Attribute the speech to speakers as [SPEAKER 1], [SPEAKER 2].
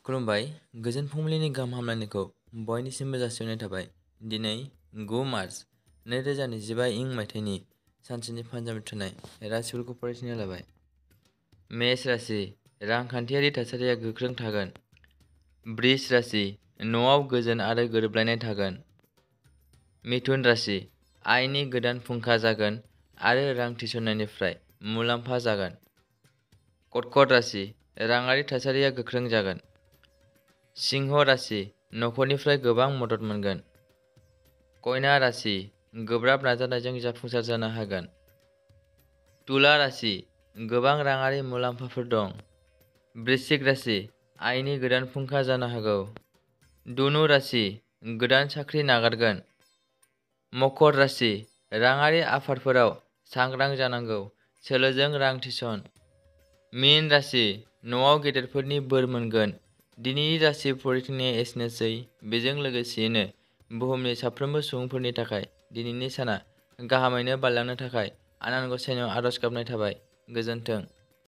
[SPEAKER 1] खुलुमबाय। गोजोन फुंबिलिनि गाहाम हामलायनायखौ बयनिसिमबो जासिहरनाय थाबाय। दिनै 9 मार्च 2025 इं मायथाइनि सानसेनि पान्जाबि थुनाय राशिफोरखौ फरायथिना लाबाय। मेष राशि रांखान्थियारि थासारिया गोख्रों थागोन। बृष राशि न'आव गोजोन आरो गोरोबलायनाय थागोन। मिथुन राशि आयनि गोदान फुंखा जागोन आरो रां थिसननायनिफ्राय मुलाम्फा जागोन। कर्कट राशि राङारि थासारिया गोख्रों जागोन। सिंह राशि नखरनिफ्राय गोबां मदद मोनगोन। कन्या राशि गोब्राब नाजानायजों जाफुंसार जानो हागोन। तुला राशि गोबां राङारि मुलाम्फाफोर दं। वृश्चिक राशि आयनि गोदान फुंखा जानो हागौ। धनु राशि गोदान साख्रि नागारगोन। मकर राशि राङारि आफादफोराव सांग्रां जानांगौ, सोलोजों रां थिसन। मीन राशि न'आव गेदेरफोरनि बोर मोनगोन। दिनैनि राशि फरायथिनाया एसेनोसै। बेजों लोगोसेयैनो बुहुमनि साफ्रोमबो सुबुंफोरनि थाखाय दिनैनि साना गाहामैनो बारलांनो थाखाय आनान गसाइनाव आरज गाबनाय थाबाय। गोजोन्थों।